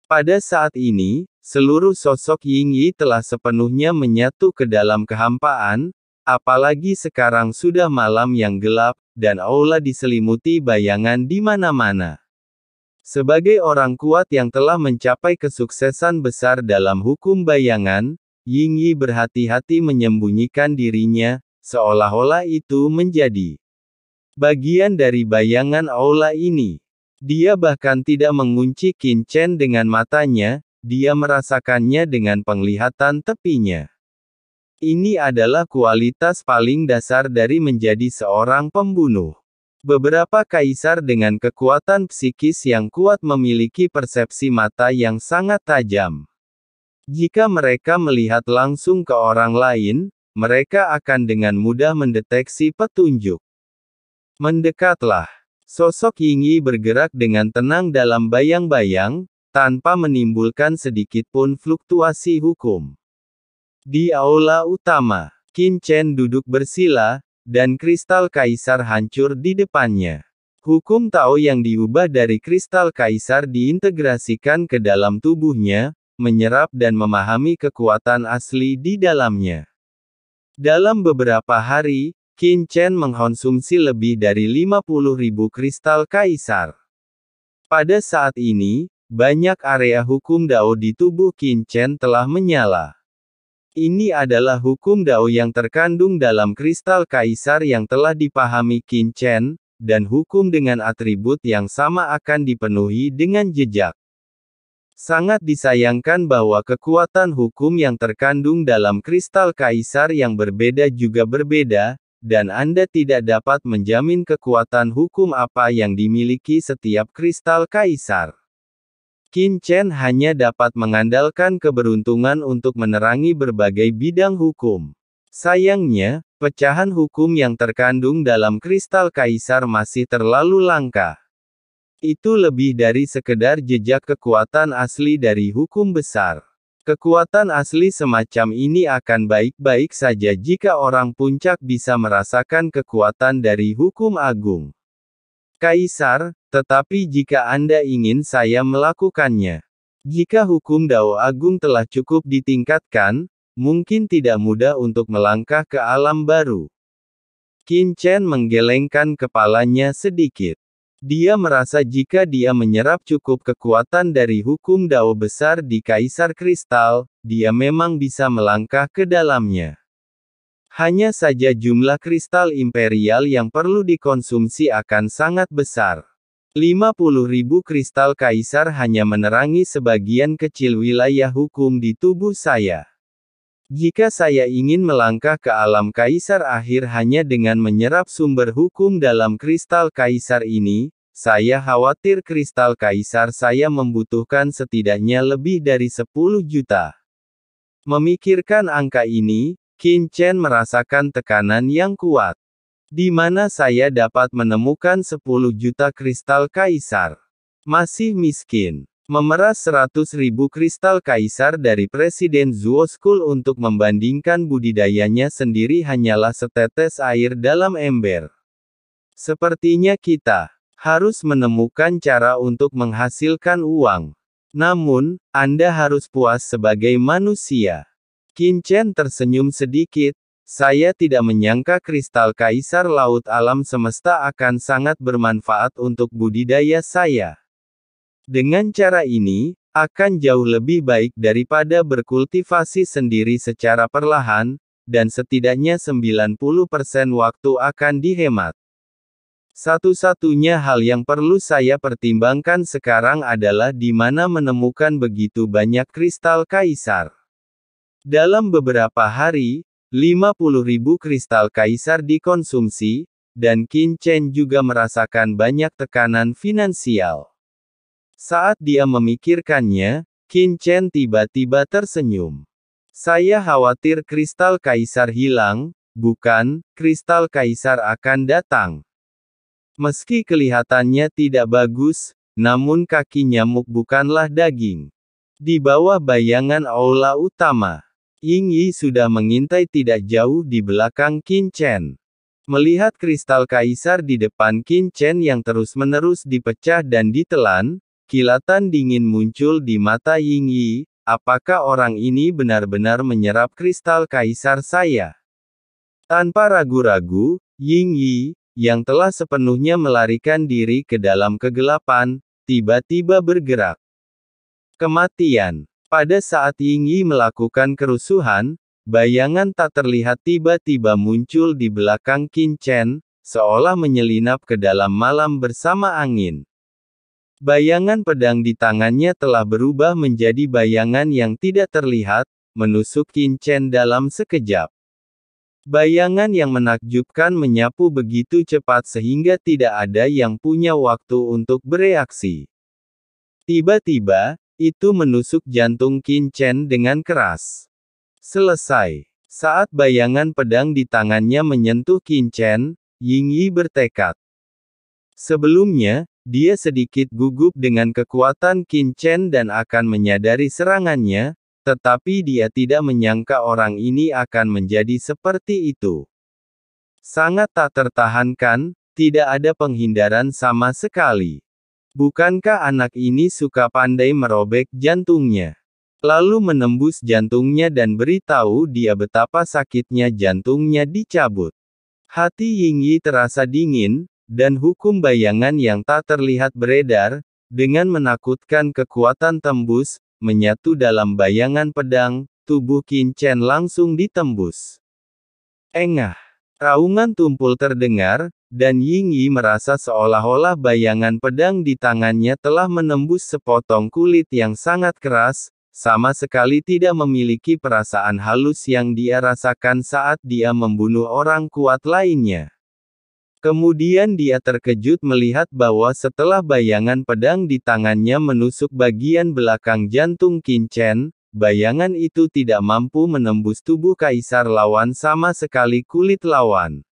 Pada saat ini, seluruh sosok Ying Yi telah sepenuhnya menyatu ke dalam kehampaan, apalagi sekarang sudah malam yang gelap, dan aula diselimuti bayangan di mana-mana. Sebagai orang kuat yang telah mencapai kesuksesan besar dalam hukum bayangan, Ying Yi berhati-hati menyembunyikan dirinya, seolah-olah itu menjadi bagian dari bayangan aula ini. Dia bahkan tidak mengunci Qin Chen dengan matanya, dia merasakannya dengan penglihatan tepinya. Ini adalah kualitas paling dasar dari menjadi seorang pembunuh. Beberapa kaisar dengan kekuatan psikis yang kuat memiliki persepsi mata yang sangat tajam. Jika mereka melihat langsung ke orang lain, mereka akan dengan mudah mendeteksi petunjuk. Mendekatlah. Sosok Ying Yi bergerak dengan tenang dalam bayang-bayang, tanpa menimbulkan sedikitpun fluktuasi hukum. Di aula utama, Qin Chen duduk bersila, dan kristal kaisar hancur di depannya. Hukum Tao yang diubah dari kristal kaisar diintegrasikan ke dalam tubuhnya, menyerap dan memahami kekuatan asli di dalamnya. Dalam beberapa hari, Qin Chen mengkonsumsi lebih dari 50.000 kristal kaisar. Pada saat ini, banyak area hukum Dao di tubuh Qin Chen telah menyala. Ini adalah hukum Dao yang terkandung dalam kristal kaisar yang telah dipahami Qin Chen, dan hukum dengan atribut yang sama akan dipenuhi dengan jejak. Sangat disayangkan bahwa kekuatan hukum yang terkandung dalam kristal kaisar yang berbeda juga berbeda, dan Anda tidak dapat menjamin kekuatan hukum apa yang dimiliki setiap kristal kaisar. Qin Chen hanya dapat mengandalkan keberuntungan untuk menerangi berbagai bidang hukum. Sayangnya, pecahan hukum yang terkandung dalam kristal kaisar masih terlalu langka. Itu lebih dari sekedar jejak kekuatan asli dari hukum besar. Kekuatan asli semacam ini akan baik-baik saja jika orang puncak bisa merasakan kekuatan dari hukum agung Kaisar, tetapi jika Anda ingin saya melakukannya. Jika hukum Dao Agung telah cukup ditingkatkan, mungkin tidak mudah untuk melangkah ke alam baru. Qin Chen menggelengkan kepalanya sedikit. Dia merasa jika dia menyerap cukup kekuatan dari hukum Dao besar di Kaisar Kristal, dia memang bisa melangkah ke dalamnya. Hanya saja jumlah kristal imperial yang perlu dikonsumsi akan sangat besar. 50.000 kristal kaisar hanya menerangi sebagian kecil wilayah hukum di tubuh saya. Jika saya ingin melangkah ke alam kaisar akhir hanya dengan menyerap sumber hukum dalam kristal kaisar ini, saya khawatir kristal kaisar saya membutuhkan setidaknya lebih dari 10 juta. Memikirkan angka ini, Qin Chen merasakan tekanan yang kuat. Di mana saya dapat menemukan 10 juta kristal kaisar? Masih miskin. Memeras 100.000 kristal kaisar dari Presiden Zuo School untuk membandingkan budidayanya sendiri hanyalah setetes air dalam ember. Sepertinya kita harus menemukan cara untuk menghasilkan uang. Namun, Anda harus puas sebagai manusia. Qin Chen tersenyum sedikit. Saya tidak menyangka kristal kaisar laut alam semesta akan sangat bermanfaat untuk budidaya saya. Dengan cara ini, akan jauh lebih baik daripada berkultivasi sendiri secara perlahan, dan setidaknya 90% waktu akan dihemat. Satu-satunya hal yang perlu saya pertimbangkan sekarang adalah di mana menemukan begitu banyak kristal kaisar. Dalam beberapa hari, 50.000 kristal kaisar dikonsumsi, dan Qin Chen juga merasakan banyak tekanan finansial. Saat dia memikirkannya, Qin Chen tiba-tiba tersenyum. Saya khawatir kristal kaisar hilang, bukan, kristal kaisar akan datang. Meski kelihatannya tidak bagus, namun kaki nyamuk bukanlah daging. Di bawah bayangan aula utama, Ying Yi sudah mengintai tidak jauh di belakang Qin Chen. Melihat kristal kaisar di depan Qin Chen yang terus-menerus dipecah dan ditelan, kilatan dingin muncul di mata Ying Yi. Apakah orang ini benar-benar menyerap kristal kaisar saya? Tanpa ragu-ragu, Ying Yi, yang telah sepenuhnya melarikan diri ke dalam kegelapan, tiba-tiba bergerak. Kematian. Pada saat Ying Yi melakukan kerusuhan, bayangan tak terlihat tiba-tiba muncul di belakang Qin Chen, seolah menyelinap ke dalam malam bersama angin. Bayangan pedang di tangannya telah berubah menjadi bayangan yang tidak terlihat, menusuk Qin Chen dalam sekejap. Bayangan yang menakjubkan menyapu begitu cepat sehingga tidak ada yang punya waktu untuk bereaksi. Tiba-tiba, itu menusuk jantung Qin Chen dengan keras. Selesai. Saat bayangan pedang di tangannya menyentuh Qin Chen, Ying Yi bertekad. Sebelumnya, dia sedikit gugup dengan kekuatan Qin Chen dan akan menyadari serangannya, tetapi dia tidak menyangka orang ini akan menjadi seperti itu. Sangat tak tertahankan, tidak ada penghindaran sama sekali. Bukankah anak ini suka pandai merobek jantungnya? Lalu menembus jantungnya dan beritahu dia betapa sakitnya jantungnya dicabut. Hati Ying Yi terasa dingin, dan hukum bayangan yang tak terlihat beredar, dengan menakutkan kekuatan tembus, menyatu dalam bayangan pedang, tubuh Qin Chen langsung ditembus. Engah. Raungan tumpul terdengar, dan Ying Yi merasa seolah-olah bayangan pedang di tangannya telah menembus sepotong kulit yang sangat keras, sama sekali tidak memiliki perasaan halus yang dia rasakan saat dia membunuh orang kuat lainnya. Kemudian dia terkejut melihat bahwa setelah bayangan pedang di tangannya menusuk bagian belakang jantung Qin Chen, bayangan itu tidak mampu menembus tubuh kaisar lawan sama sekali kulit lawan.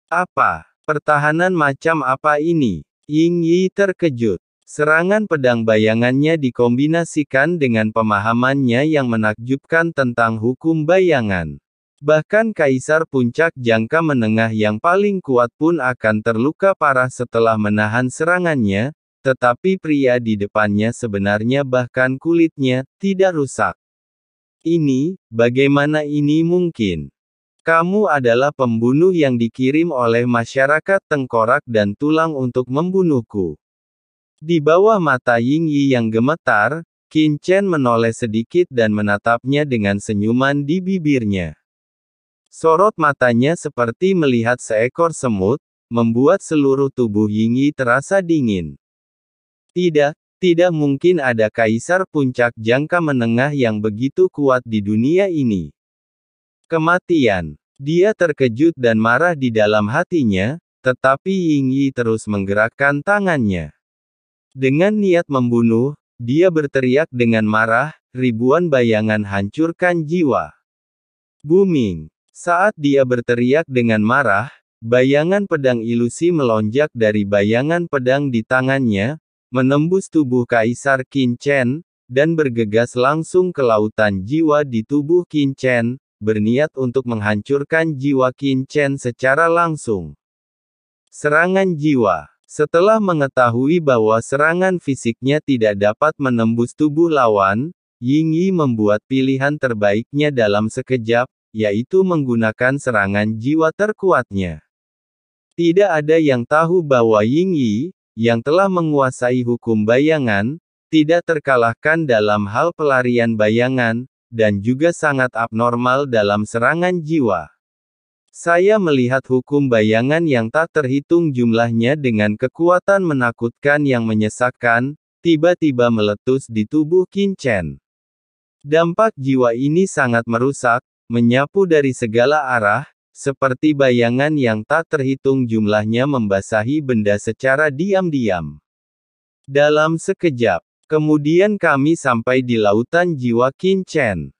Apa? Pertahanan macam apa ini? Ying Yi terkejut. Serangan pedang bayangannya dikombinasikan dengan pemahamannya yang menakjubkan tentang hukum bayangan. Bahkan kaisar puncak jangka menengah yang paling kuat pun akan terluka parah setelah menahan serangannya, tetapi pria di depannya sebenarnya bahkan kulitnya tidak rusak. Bagaimana ini mungkin? Kamu adalah pembunuh yang dikirim oleh masyarakat tengkorak dan tulang untuk membunuhku. Di bawah mata Ying Yi yang gemetar, Qin Chen menoleh sedikit dan menatapnya dengan senyuman di bibirnya. Sorot matanya seperti melihat seekor semut, membuat seluruh tubuh Ying Yi terasa dingin. Tidak mungkin ada kaisar puncak jangka menengah yang begitu kuat di dunia ini. Kematian. Dia terkejut dan marah di dalam hatinya, tetapi Ying Yi terus menggerakkan tangannya. Dengan niat membunuh, dia berteriak dengan marah, ribuan bayangan hancurkan jiwa. Booming. Saat dia berteriak dengan marah, bayangan pedang ilusi melonjak dari bayangan pedang di tangannya, menembus tubuh Kaisar Qin Chen, dan bergegas langsung ke lautan jiwa di tubuh Qin Chen, berniat untuk menghancurkan jiwa Qin Chen secara langsung. Serangan jiwa. Setelah mengetahui bahwa serangan fisiknya tidak dapat menembus tubuh lawan, Ying Yi membuat pilihan terbaiknya dalam sekejap, yaitu menggunakan serangan jiwa terkuatnya. Tidak ada yang tahu bahwa Ying Yi, yang telah menguasai hukum bayangan, tidak terkalahkan dalam hal pelarian bayangan, dan juga sangat abnormal dalam serangan jiwa. Saya melihat hukum bayangan yang tak terhitung jumlahnya dengan kekuatan menakutkan yang menyesakkan, tiba-tiba meletus di tubuh Qin Chen. Dampak jiwa ini sangat merusak, menyapu dari segala arah, seperti bayangan yang tak terhitung jumlahnya membasahi benda secara diam-diam. Dalam sekejap, kemudian kami sampai di lautan jiwa Qin Chen.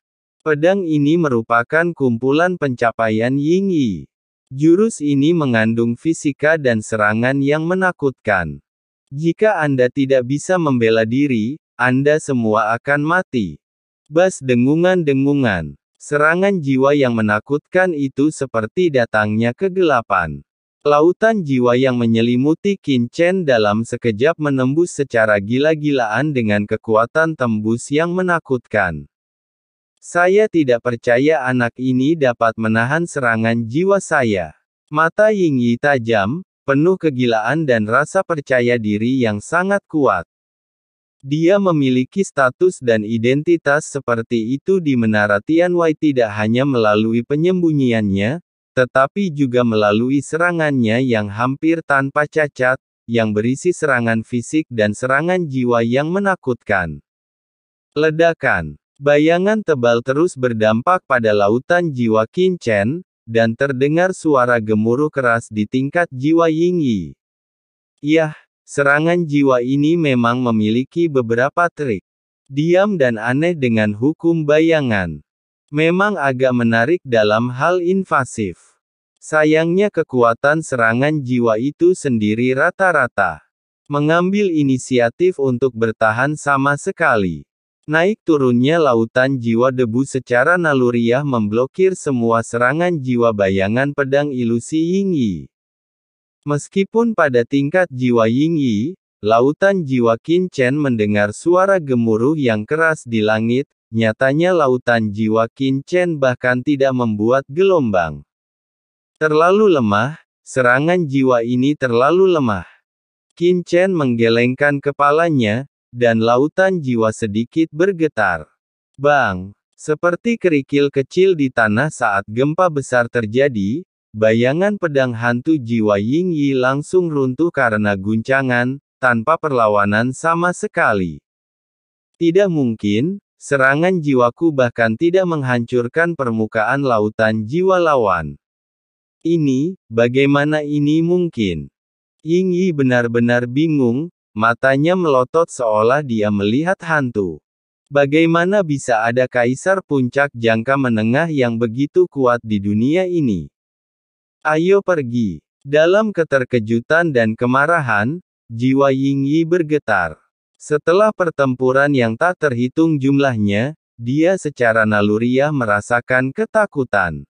Pedang ini merupakan kumpulan pencapaian Ying Yi. Jurus ini mengandung fisika dan serangan yang menakutkan. Jika Anda tidak bisa membela diri, Anda semua akan mati. Bas dengungan-dengungan. Serangan jiwa yang menakutkan itu seperti datangnya kegelapan. Lautan jiwa yang menyelimuti Qin Chen dalam sekejap menembus secara gila-gilaan dengan kekuatan tembus yang menakutkan. Saya tidak percaya anak ini dapat menahan serangan jiwa saya. Mata Ying Yi tajam, penuh kegilaan dan rasa percaya diri yang sangat kuat. Dia memiliki status dan identitas seperti itu di Menara Tianwei tidak hanya melalui penyembunyiannya, tetapi juga melalui serangannya yang hampir tanpa cacat, yang berisi serangan fisik dan serangan jiwa yang menakutkan. Ledakan. Bayangan tebal terus berdampak pada lautan jiwa Qin Chen, dan terdengar suara gemuruh keras di tingkat jiwa Ying Yi. Yah, serangan jiwa ini memang memiliki beberapa trik. Diam dan aneh dengan hukum bayangan. Memang agak menarik dalam hal invasif. Sayangnya kekuatan serangan jiwa itu sendiri rata-rata. Mengambil inisiatif untuk bertahan sama sekali. Naik turunnya lautan jiwa debu secara naluriah memblokir semua serangan jiwa bayangan pedang ilusi Ying Yi. Meskipun pada tingkat jiwa Ying Yi, lautan jiwa Qin Chen mendengar suara gemuruh yang keras di langit, nyatanya lautan jiwa Qin Chen bahkan tidak membuat gelombang. Terlalu lemah, serangan jiwa ini terlalu lemah. Qin Chen menggelengkan kepalanya, dan lautan jiwa sedikit bergetar. Bang! Seperti kerikil kecil di tanah saat gempa besar terjadi, bayangan pedang hantu jiwa Ying Yi langsung runtuh karena guncangan, tanpa perlawanan sama sekali. Tidak mungkin, serangan jiwaku bahkan tidak menghancurkan permukaan lautan jiwa lawan. Bagaimana ini mungkin? Ying Yi benar-benar bingung, matanya melotot seolah dia melihat hantu. Bagaimana bisa ada kaisar puncak jangka menengah yang begitu kuat di dunia ini? Ayo pergi. Dalam keterkejutan dan kemarahan, jiwa Ying Yi bergetar. Setelah pertempuran yang tak terhitung jumlahnya, dia secara naluriah merasakan ketakutan.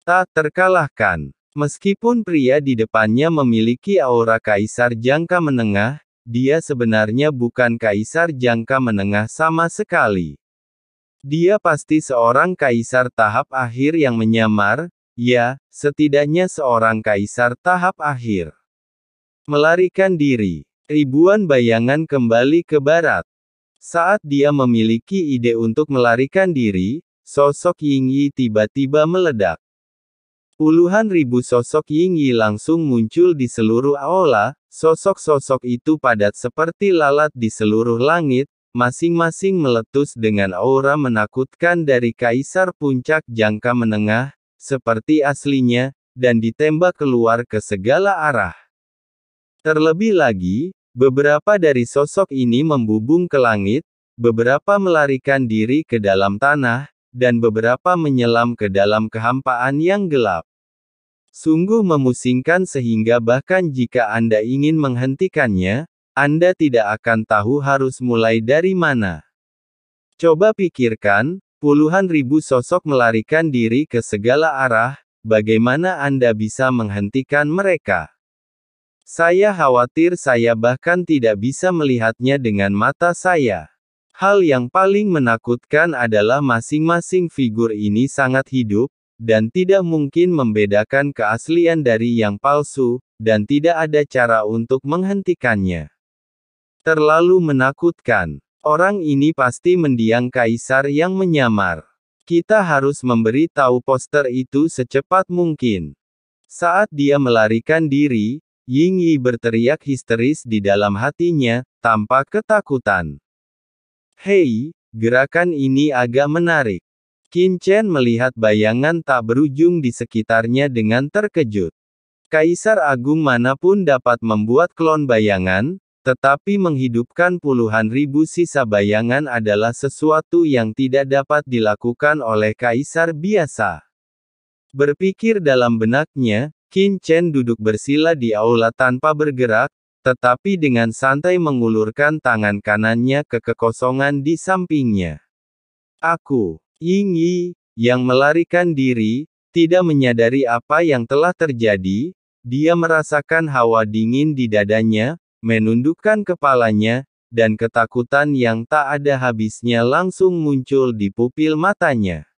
Tak terkalahkan. Meskipun pria di depannya memiliki aura kaisar jangka menengah, dia sebenarnya bukan kaisar jangka menengah sama sekali. Dia pasti seorang kaisar tahap akhir yang menyamar, ya, setidaknya seorang kaisar tahap akhir. Melarikan diri. Ribuan bayangan kembali ke barat. Saat dia memiliki ide untuk melarikan diri, sosok Ying Yi tiba-tiba meledak. Puluhan ribu sosok Ying Yi langsung muncul di seluruh aula, sosok-sosok itu padat seperti lalat di seluruh langit, masing-masing meletus dengan aura menakutkan dari kaisar puncak jangka menengah, seperti aslinya, dan ditembak keluar ke segala arah. Terlebih lagi, beberapa dari sosok ini membubung ke langit, beberapa melarikan diri ke dalam tanah, dan beberapa menyelam ke dalam kehampaan yang gelap. Sungguh memusingkan sehingga bahkan jika Anda ingin menghentikannya, Anda tidak akan tahu harus mulai dari mana. Coba pikirkan, puluhan ribu sosok melarikan diri ke segala arah, bagaimana Anda bisa menghentikan mereka? Saya khawatir saya bahkan tidak bisa melihatnya dengan mata saya. Hal yang paling menakutkan adalah masing-masing figur ini sangat hidup, dan tidak mungkin membedakan keaslian dari yang palsu, dan tidak ada cara untuk menghentikannya. Terlalu menakutkan. Orang ini pasti mendiang kaisar yang menyamar. Kita harus memberi tahu poster itu secepat mungkin. Saat dia melarikan diri, Ying Yi berteriak histeris di dalam hatinya, tanpa ketakutan. Hei, gerakan ini agak menarik. Qin Chen melihat bayangan tak berujung di sekitarnya dengan terkejut. Kaisar agung manapun dapat membuat klon bayangan, tetapi menghidupkan puluhan ribu sisa bayangan adalah sesuatu yang tidak dapat dilakukan oleh kaisar biasa. Berpikir dalam benaknya, Qin Chen duduk bersila di aula tanpa bergerak, tetapi dengan santai mengulurkan tangan kanannya ke kekosongan di sampingnya. Aku, Ying Yi, yang melarikan diri, tidak menyadari apa yang telah terjadi, Dia merasakan hawa dingin di dadanya, menundukkan kepalanya, dan ketakutan yang tak ada habisnya langsung muncul di pupil matanya.